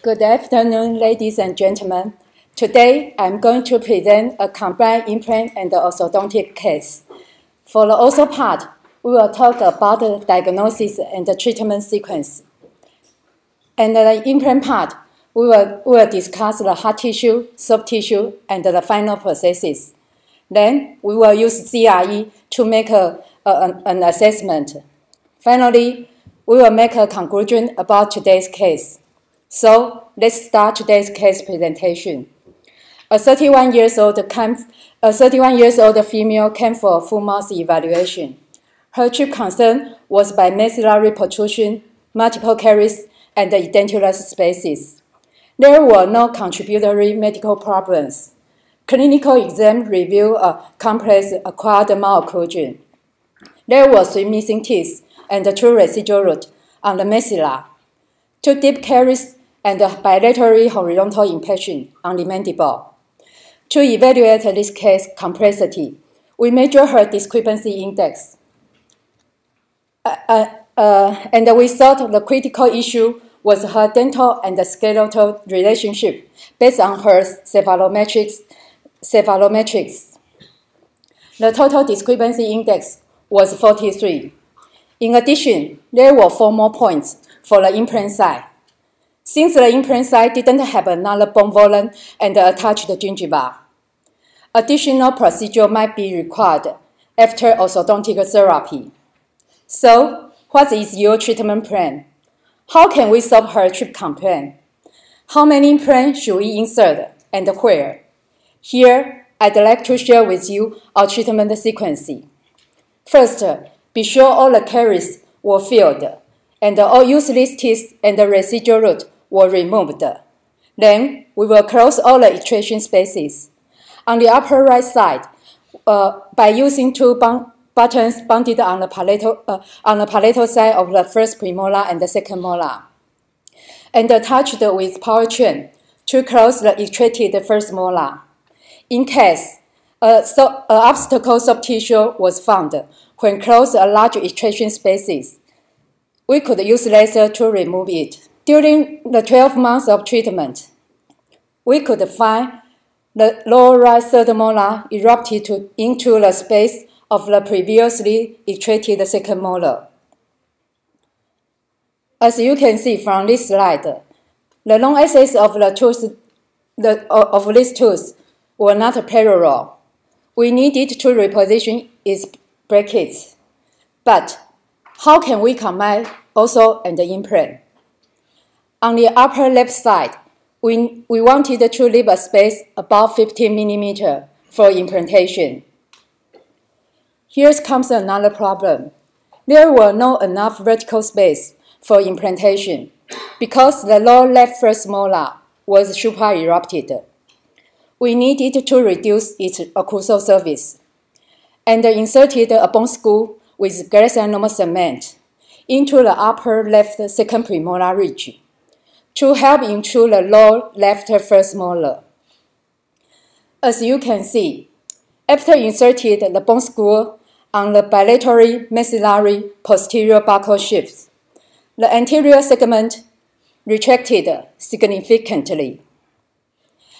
Good afternoon, ladies and gentlemen. Today, I'm going to present a combined implant and orthodontic case. For the ortho part, we will talk about the diagnosis and the treatment sequence. And the implant part, we will discuss the hard tissue, soft tissue, and the final processes. Then, we will use CRE to make an assessment. Finally, we will make a conclusion about today's case. So, let's start today's case presentation. A 31-year-old female came for a full mouth evaluation. Her chief concern was by maxillary protrusion, multiple caries, and edentulous spaces. There were no contributory medical problems. Clinical exam revealed a complex acquired malocclusion. There were 3 missing teeth and 2 residual roots on the maxilla, 2 deep caries, and a bilateral horizontal impingement on the mandible. To evaluate this case complexity, we measure her discrepancy index. And we thought the critical issue was her dental and skeletal relationship based on her cephalometrics. The total discrepancy index was 43. In addition, there were 4 more points for the implant side. Since the implant side didn't have another bone volume and attached gingiva, additional procedure might be required after orthodontic therapy. So, what is your treatment plan? How can we solve her trip complaint? How many implants should we insert and where? Here, I'd like to share with you our treatment sequence. First, be sure all the caries were filled and all useless teeth and the residual root were removed. Then, we will close all the extraction spaces. On the upper right side, by using 2 buttons bonded on the palatal side of the first premolar and the second molar, and attached with power chain to close the extracted first molar. In case an obstacle soft tissue was found when close a large extraction spaces, we could use laser to remove it. During the 12 months of treatment, we could find the lower right third molar erupted into the space of the previously extracted second molar. As you can see from this slide, the long axis of this tooth were not parallel. We needed to reposition its brackets. But how can we combine ortho and the implant? On the upper left side, we wanted to leave a space about 15 mm for implantation. Here comes another problem. There were not enough vertical space for implantation because the lower left first molar was super-erupted. We needed to reduce its occlusal surface and inserted a bone screw with glass enamel cement into the upper left second premolar ridge to help intrude the lower left first molar. As you can see, after inserted the bone screw on the bilateral maxillary posterior buccal shifts, the anterior segment retracted significantly,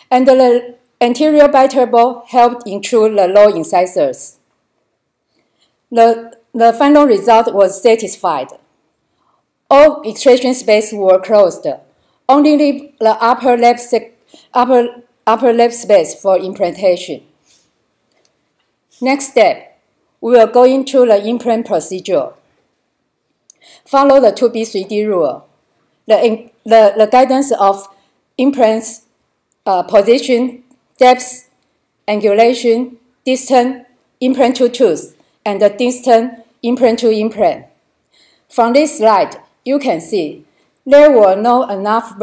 and the anterior biteable helped intrude the lower incisors. The final result was satisfied. All extraction spaces were closed. Only leave the upper left space for implantation. Next step, we will go into the implant procedure. Follow the 2B3D rule. The guidance of implants, position, depth, angulation, distance, implant to tooth, and the distance implant to implant. From this slide, you can see there were not enough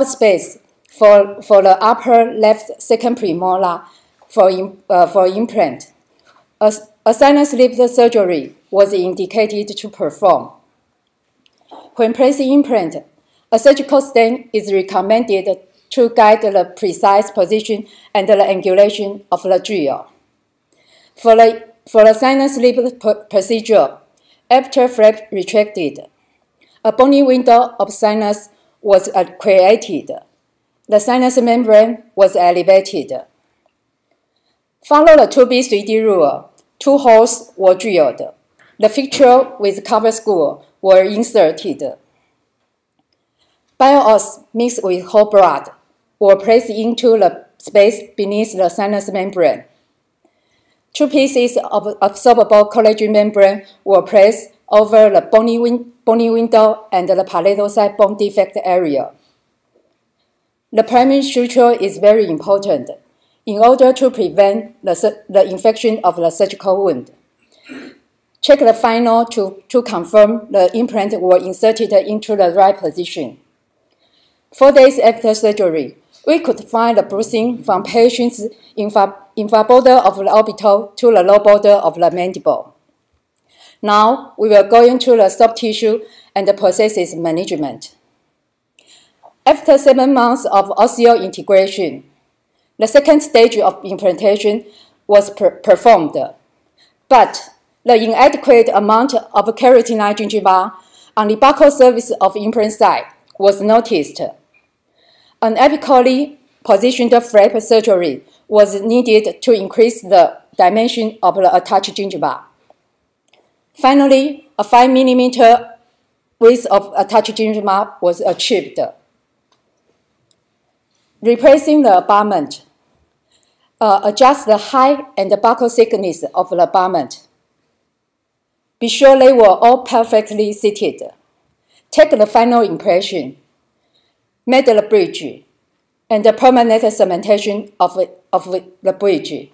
space for the upper left second premolar for implant. A sinus lift surgery was indicated to perform. When placing implant, a surgical stand is recommended to guide the precise position and the angulation of the drill. For the sinus lift procedure, after flap retracted, a bony window of sinus was created. The sinus membrane was elevated. Follow the 2B 3D rule. 2 holes were drilled. The fixture with cover screw were inserted. Bioearth mixed with whole blood were placed into the space beneath the sinus membrane. 2 pieces of absorbable collagen membrane were placed over the bony window and the palatal side bone defect area. The primary suture is very important in order to prevent the infection of the surgical wound. Check the final to confirm the implant were inserted into the right position. 4 days after surgery, we could find the bruising from patient's infra border of the orbital to the low border of the mandible. Now, we will go into the soft tissue and the prosthesis management. After 7 months of osseointegration, the second stage of implantation was performed, but the inadequate amount of keratinized gingiva on the buccal surface of implant site was noticed. An apically positioned flap surgery was needed to increase the dimension of the attached gingiva. Finally, a 5 mm width of attached gingiva was achieved. Replacing the abutment. Adjust the height and the buccal thickness of the abutment. Be sure they were all perfectly seated. Take the final impression. Made the bridge and the permanent cementation of the bridge.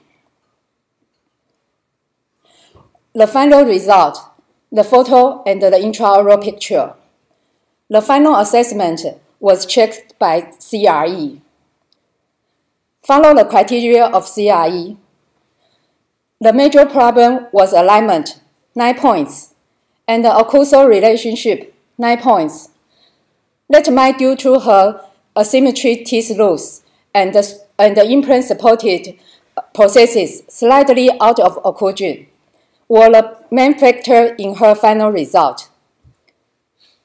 The final result, the photo and the intraoral picture. The final assessment was checked by CRE. Follow the criteria of CRE. The major problem was alignment, 9 points, and the occlusal relationship, 9 points. That might due to her asymmetry teeth loose and the implant-supported prosthesis slightly out of occlusion were the main factor in her final result.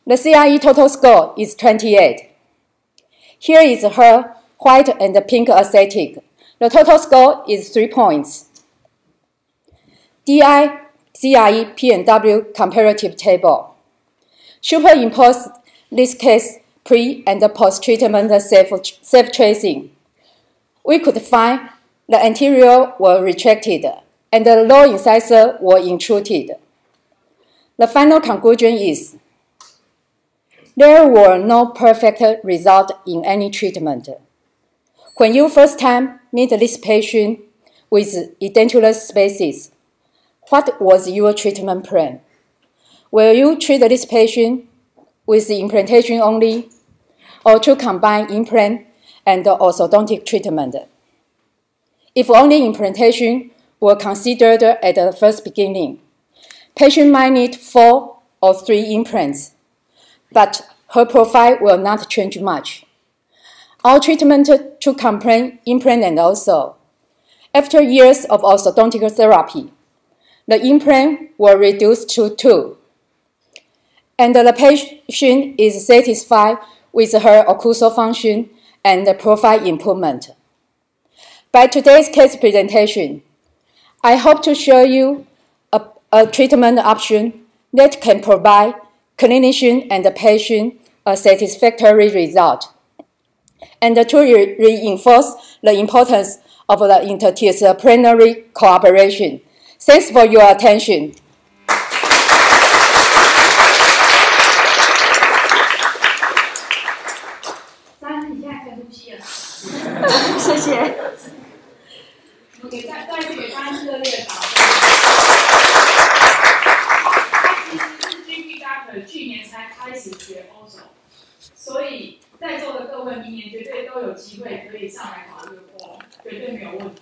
The CRE total score is 28. Here is her white and pink aesthetic. The total score is 3 points. DI, CRE, P&W comparative table. Superimpose this case pre- and post-treatment self-tracing. We could find the anterior were retracted and the low incisor were intruded. The final conclusion is there were no perfect results in any treatment. When you first time meet this patient with edentulous spaces, what was your treatment plan? Will you treat this patient with the implantation only, or to combine implant and orthodontic treatment? If only implantation were considered at the first beginning, patient might need 4 or 3 implants, but her profile will not change much. Our treatment to combine implant and ortho. After years of orthodontic therapy, the implant were reduced to 2, and the patient is satisfied with her occlusal function and the profile improvement. By today's case presentation, I hope to show you a treatment option that can provide clinician and the patient a satisfactory result, and to reinforce the importance of the interdisciplinary cooperation. Thanks for your attention.谢谢。我给再次给大家热烈掌声。他其实是 GP Doctor 去年才开始学 ortho， 所以在座的各位明年绝对都有机会可以上来考虑过，绝对没有问题。